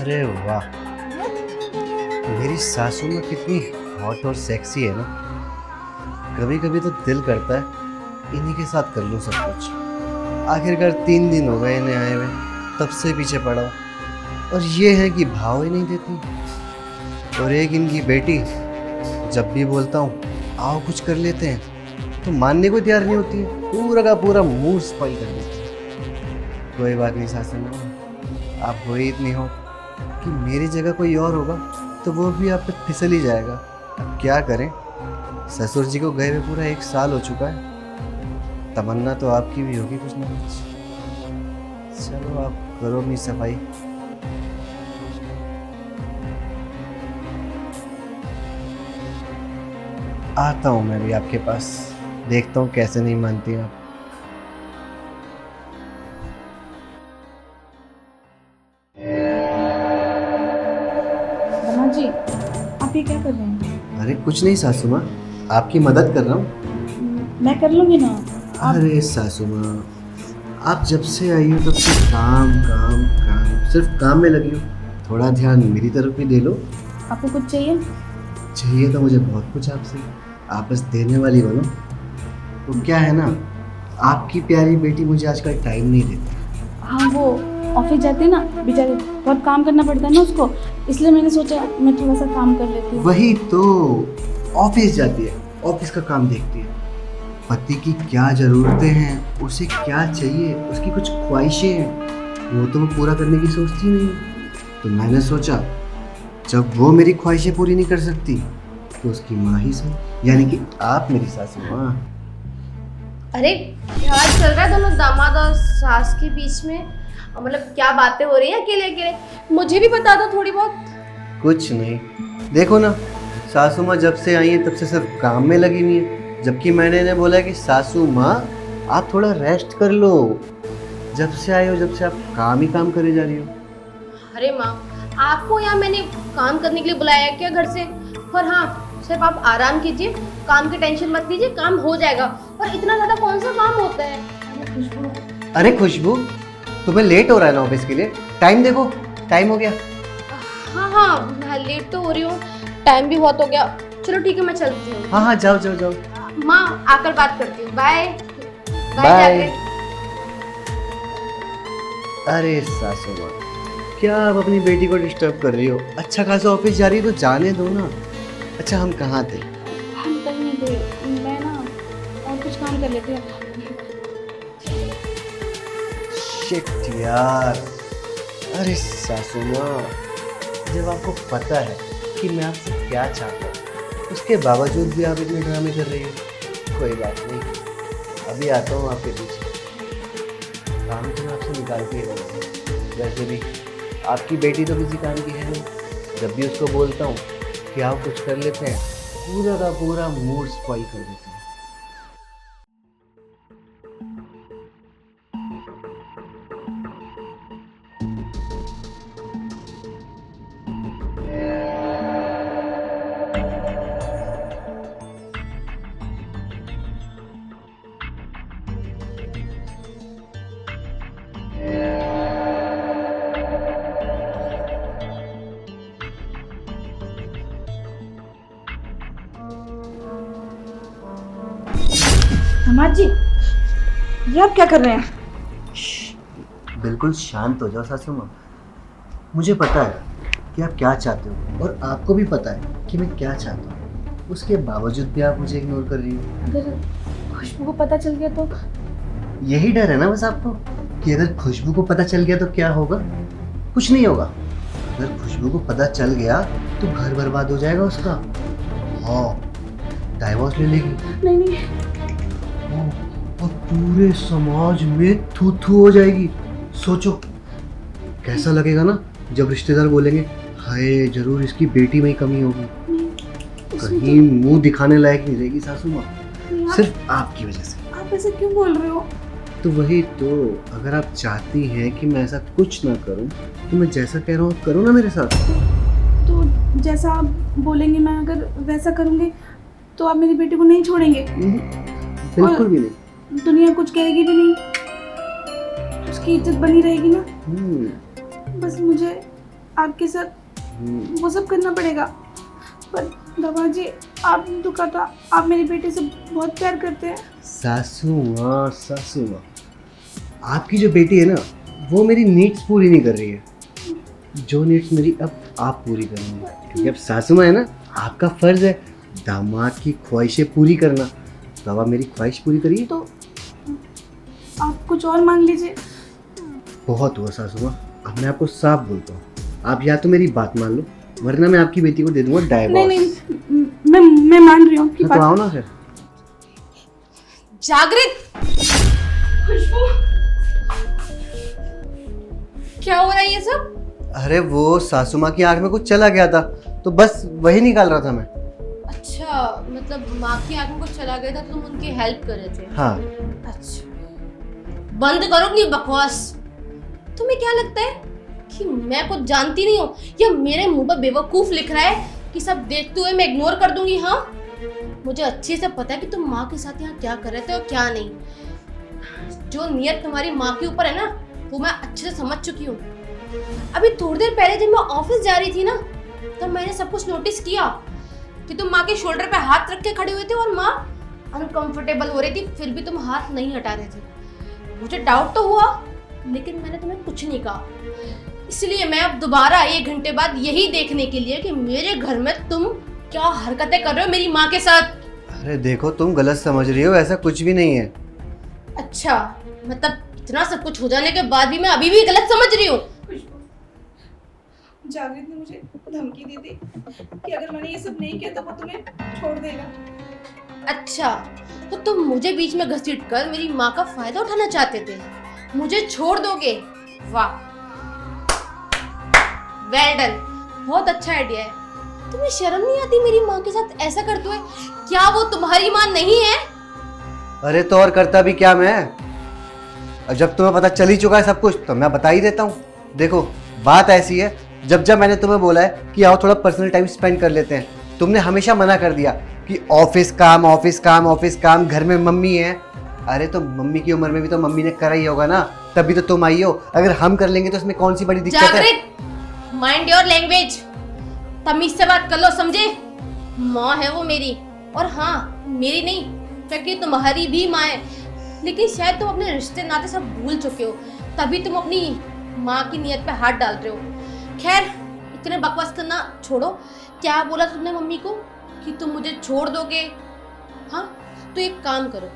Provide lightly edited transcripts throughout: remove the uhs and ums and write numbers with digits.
अरे वाह, मेरी सासू में कितनी हॉट और सेक्सी है ना। कभी कभी तो दिल करता है इन्हीं के साथ कर लूँ सब कुछ। आखिरकार 3 दिन हो गए इन्हें आए हुए, तब से पीछे पड़ा हूँ। और ये है कि भाव ही नहीं देती। और एक इनकी बेटी, जब भी बोलता हूँ आओ कुछ कर लेते हैं, तो मानने को तैयार नहीं होती है। पूरा का पूरा मूड स्पॉइल कर देती है। कोई बात नहीं सासू माँ, आप वो ही इतनी हो कि मेरी जगह कोई और होगा तो वो भी आप पे फिसल ही जाएगा। अब क्या करें, ससुर जी को गए हुए पूरा 1 साल हो चुका है। तमन्ना तो आपकी भी होगी कुछ ना कुछ। चलो आप करो अपनी सफाई। आता हूँ मैं भी आपके पास, देखता हूँ कैसे नहीं मानती आप। रमा जी, आप ये क्या कर रहे हैं? अरे कुछ नहीं सासू माँ, आपकी मदद कर रहा हूँ। मैं कर लूँगी ना। आप अरे सासू माँ, आप जब से आई हो तब से काम काम काम, सिर्फ काम में लगी हो। थोड़ा ध्यान मेरी तरफ भी दे लो। आपको कुछ चाहिए? चाहिए तो मुझे बहुत कुछ आपसे, आप बस देने वाली बनो। तो क्या है ना, आपकी प्यारी बेटी मुझे आजकल टाइम नहीं देती। हाँ, वो ऑफिस जाती है ना बेचारी, बहुत काम करना पड़ता है ना उसको, इसलिए मैंने सोचा मैं थोड़ा सा काम कर लेती हूँ। वही तो, ऑफिस जाती है, ऑफिस का काम देखती है। पति की क्या ज़रूरतें हैं, उसे क्या चाहिए, उसकी कुछ ख्वाहिशें हैं, वो तो वो पूरा करने की सोचती नहीं। तो मैंने सोचा जब वो मेरी ख्वाहिशें पूरी नहीं कर सकती तो उसकी माँ ही सही, यानी कि आप मेरी सासू माँ। अरे क्या चल रहा है दोनों दामाद और सास के बीच में? मतलब क्या बातें हो रही हैं अकेले अकेले? मुझे भी बता दो थोड़ी बहुत। कुछ नहीं, देखो ना, सासू माँ जब से आई है तब से सिर्फ काम में लगी हुई है। जबकि मैंने इन्हें बोला कि सासू माँ आप थोड़ा रेस्ट कर लो। जब से आए हो जब से आप काम ही काम करे जा रही हो। अरे माँ, आपको यहाँ मैंने काम करने के लिए बुलाया है क्या घर से? और हाँ, सिर्फ आप आराम कीजिए, काम की टेंशन मत लीजिए, काम हो जाएगा। और इतना ज़्यादा कौन सा काम होता है? अरे खुशबू, तुम्हें लेट हो रहा है ना ऑफिस के लिए? टाइम देखो, टाइम हो गया। हाँ हाँ, मैं लेट तो हो रही हूँ, टाइम भी बहुत हो गया। चलो ठीक है, मैं चलती हूँ। हाँ हाँ, जाओ जाओ जाओ। माँ आकर बात करती हूँ। Bye bye bye. जाके। अरे सासू माँ, क्या आप अपनी बेटी को डिस्टर्ब कर रही हो? अच्छा खासा ऑफिस जा रही है तो जाने दो ना। अच्छा हम कहाँ थे? हम कहीं नहीं गए, मैं ना और कुछ काम कर लेती हूँ। शिट यार। अरे सासू माँ, जब आपको पता है कि मैं आपसे क्या चाहता हूँ, उसके बावजूद भी आप इतने ड्रामे कर रही हो। कोई बात नहीं, अभी आता हूँ आपके पीछे। काम तो मैं आपसे निकाल के ही रहूँगा। वैसे भी आपकी बेटी तो किसी काम की है नहीं। जब भी उसको बोलता हूँ कि आप कुछ कर लेते हैं, पूरा का पूरा मूड स्पॉइल कर देते हैं। रमा जी, ये आप क्या कर रहे हैं? बिल्कुल शांत हो जाओ सासू माँ। मुझे पता है कि आप क्या चाहते हो और आपको भी पता है कि मैं क्या चाहता हूँ। उसके बावजूद भी आप मुझे इग्नोर कर रही हो। अगर खुशबू को पता चल गया तो? यही डर है ना बस आपको, कि अगर खुशबू को पता चल गया तो क्या होगा? कुछ नहीं होगा। अगर खुशबू को पता चल गया तो घर बर्बाद हो जाएगा उसका। हाँ, डाइवोर्स ले लेगी। नहीं नहीं, और पूरे समाज में थू थू हो जाएगी। सोचो कैसा लगेगा ना जब रिश्तेदार बोलेंगे हाय जरूर इसकी बेटी में ही कमी होगी। इसमें कहीं मुंह दिखाने लायक नहीं रहेगी सासू माँ, तो सिर्फ आपकी वजह से। आप ऐसे क्यों बोल रहे हो? तो वही तो, अगर आप चाहती हैं कि मैं ऐसा कुछ ना करूं तो मैं जैसा कह रहा हूँ करो ना मेरे साथ। तो जैसा आप बोलेंगे मैं अगर वैसा करूँगी तो आप मेरी बेटी को नहीं छोड़ेंगे? बिल्कुल भी नहीं। दुनिया कुछ कहेगी भी नहीं, उसकी इज्जत बनी रहेगी ना? बस मुझे आपके साथ वो सब करना पड़ेगा। पर दामाजी, आपने तो कहा था आप मेरे बेटे से बहुत प्यार करते हैं। सासू माँ, आपकी जो बेटी है ना, वो मेरी नीड्स पूरी नहीं कर रही है। जो नीड्स मेरी अब आप पूरी करेंगे, क्योंकि अब सासू माँ है ना, आपका फर्ज है दामाद की ख्वाहिशें पूरी करना। तो अब आप मेरी ख्वाहिश पूरी करिए। तो आप कुछ और मांग लीजिए। बहुत हुआ सासू माँ, अब मैं आपको साफ बोलता हूँ, आप या तो मेरी बात मान लो, वरना मैं आपकी बेटी को दे दूंगा डाइवोर्स। नहीं, मैं मान रही हूँ आपकी तो बात। आओ ना फिर। जागृत, खुशबू, क्या हो रहा है ये सब? अरे वो सासू माँ की आंख में कुछ चला गया था, तो बस वही निकाल रहा था मैं। अच्छा, मतलब माँ की आंख में कुछ चला गया था तो तुम उनकी हेल्प कर रहे थे? हाँ। अच्छा, बंद करो अपनी बकवास। तुम्हें क्या लगता है कि मैं कुछ जानती नहीं हूँ, या मेरे मुंह पर बेवकूफ लिख रहा है कि सब देखते हुए मैं इग्नोर कर दूंगी? हाँ, मुझे अच्छे से पता है कि तुम माँ के साथ यहाँ क्या कर रहे थे और क्या नहीं। जो नियत तुम्हारी माँ के ऊपर है ना, वो मैं अच्छे से समझ चुकी हूँ। अभी थोड़ी देर पहले जब मैं ऑफिस जा रही थी ना, तब मैंने सब कुछ नोटिस किया कि तुम माँ के शोल्डर पे हाथ रख के खड़े हुए थे और माँ अनकंफर्टेबल हो रही थी, फिर भी तुम हाथ नहीं हटा रहे थे। मुझे डाउट तो हुआ, लेकिन मैंने तुम्हें कुछ नहीं कहा। इसलिए मैं अब दोबारा 1 घंटे बाद यही देखने के लिए कि मेरे घर में तुम क्या हरकतें कर रहे हो मेरी माँ के साथ। अरे देखो, तुम गलत समझ रही हो, ऐसा कुछ भी नहीं है। अच्छा, मतलब इतना सब कुछ हो जाने के बाद भी मैं अभी भी गलत समझ रही हूँ? जागृत ने मुझे धमकी दी थी कि अगर मैंने ये सब नहीं किया तो वो तुम्हें छोड़ देगा। अच्छा, तो तुम मुझे बीच में घसीट कर मेरी माँ का फायदा उठाना चाहते थे? मुझे छोड़ दोगे? वाह, वेल डन, बहुत अच्छा आइडिया है। तुम्हें शर्म नहीं आती मेरी माँ के साथ ऐसा करते हुए? क्या वो तुम्हारी माँ नहीं है? अरे तो और करता भी क्या मैं? और जब तुम्हें पता चल ही चुका है सब कुछ, तो मैं बता ही देता हूँ। देखो, बात ऐसी है, जब जब मैंने तुम्हें बोला है कि आओ थोड़ा पर्सनल टाइम स्पेंड कर लेते हैं, तुमने हमेशा मना कर दिया कि ऑफिस काम, ऑफिस काम, ऑफिस काम, घर में मम्मी है। अरे तो मम्मी की उम्र में भी तो मम्मी ने करा ही होगा ना, तभी तो तुम आई हो। अगर हम कर लेंगे तो इसमें कौन सी बड़ी दिक्कत है? जागृत, माइंड योर लैंग्वेज, तमीज से बात कर लो, समझे? माँ है वो मेरी, और हाँ, मेरी नहीं, क्योंकि तुम्हारी भी माँ है। लेकिन शायद तुम अपने रिश्ते नाते सब भूल चुके हो, तभी तुम अपनी माँ की नियत पे हाथ डाल रहे हो। खैर, इतने बकवास करना छोड़ो। क्या बोला तुमने मम्मी को कि तुम मुझे छोड़ दोगे? हाँ, तो एक काम करो,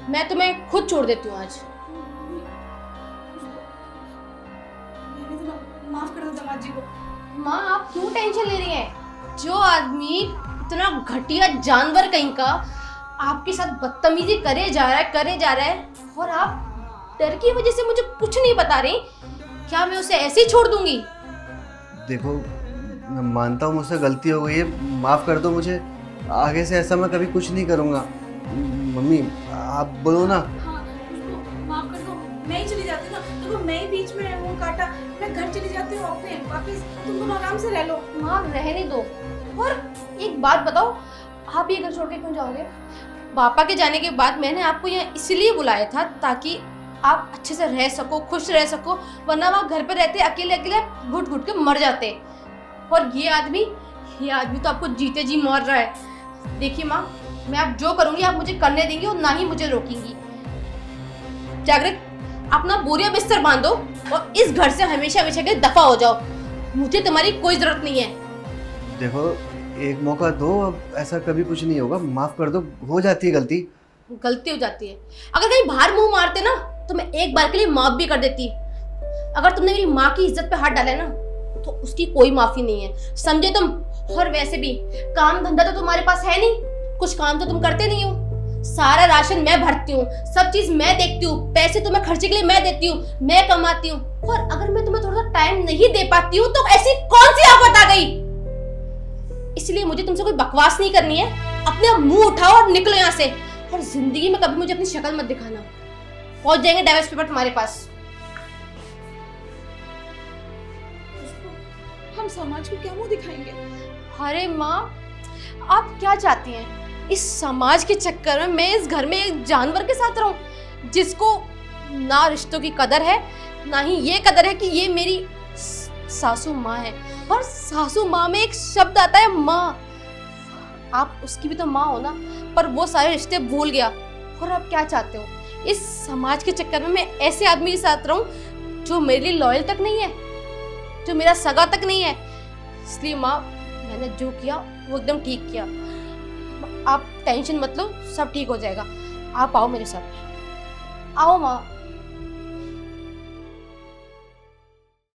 मैं तुम्हें खुद छोड़ देती हूँ आज। माफ कर दो दामाद जी को। माँ, आप क्यों टेंशन ले रही हैं? जो आदमी इतना घटिया जानवर कहीं का आपके साथ बदतमीजी करे जा रहा है, और आप डर की वजह से मुझे कुछ नहीं बता रही, क्या मैं उसे ऐसे ही छोड़ दूंगी? देखो, मैं मानता हूँ मुझसे गलती हो गई है, माफ़ कर दो मुझे। आगे से ऐसा मैं कभी कुछ नहीं करूँगा। मम्मी, आप बोलो ना। हाँ, उसको माफ कर दो। मैं ही चली जाती ना, तो मैं ही बीच में वो काटा। मैं घर चली जाती हूँ अपने वापस, तुम दोनों आराम से रह लो। माँ, रहने दो। और एक बात बताओ, आप ये घर छोड़ के क्यों जाओगे? पापा के जाने के बाद मैंने आपको यहाँ इसलिए बुलाया था ताकि आप अच्छे से रह सको, खुश रह सको, वरना वहाँ घर पे रहते अकेले अकेले घुट घुट के मर जाते। और ये आदमी तो आपको जीते जी मार रहा है। देखिए माँ, मैं अब जो करूँगी आप मुझे करने देंगी और ना ही मुझे रोकेंगी। जागृत, अपना बोरिया बिस्तर बांधो और इस घर से हमेशा हमेशा के दफा हो जाओ। मुझे तुम्हारी कोई जरूरत नहीं है। देखो, एक मौका दो, अब ऐसा कभी कुछ नहीं होगा, माफ़ कर दो, हो जाती है गलती। गलती हो जाती है। अगर कहीं बाहर मुंह मारते ना, तो मैं एक बार के लिए माफ भी कर देती। अगर तुमने मेरी माँ की इज्जत पे हाथ डाला है ना, तो उसकी कोई माफी नहीं है, समझे तुम? और वैसे भी काम धंधा तो तुम्हारे पास है नहीं, कुछ काम तो तुम करते नहीं हो। सारा राशन मैं भरती हूँ, सब चीज मैं देखती हूँ, पैसे तुम्हें खर्चे के लिए मैं देती हूँ, मैं कमाती हूँ। और अगर मैं तुम्हें थोड़ा सा टाइम नहीं दे पाती हूँ तो ऐसी कौन सी आफत आ गई? इसलिए मुझे तुमसे कोई बकवास नहीं करनी है। अपने आप मुंह उठाओ और निकलो यहाँ से, और जिंदगी में कभी मुझे अपनी शक्ल मत दिखाना। पहुंच जाएंगे डाइवोर्स पेपर तुम्हारे पास। हम समाज को क्या मुंह दिखाएंगे? अरे माँ, आप क्या चाहती हैं? इस समाज के चक्कर में मैं इस घर में एक जानवर के साथ रहूं, जिसको ना रिश्तों की कदर है, ना ही ये कदर है कि ये मेरी सासू माँ है, और सासू माँ में एक शब्द आता है माँ। आप उसकी भी तो माँ हो ना, पर वो सारे रिश्ते भूल गया। और आप क्या चाहते हो? इस समाज के चक्कर में मैं ऐसे आदमी के साथ रहूं जो मेरे लिए लॉयल तक नहीं है, जो मेरा सगा तक नहीं है। इसलिए माँ, मैंने जो किया वो एकदम ठीक किया। आप टेंशन मत लो, सब ठीक हो जाएगा। आप आओ मेरे साथ, आओ माँ।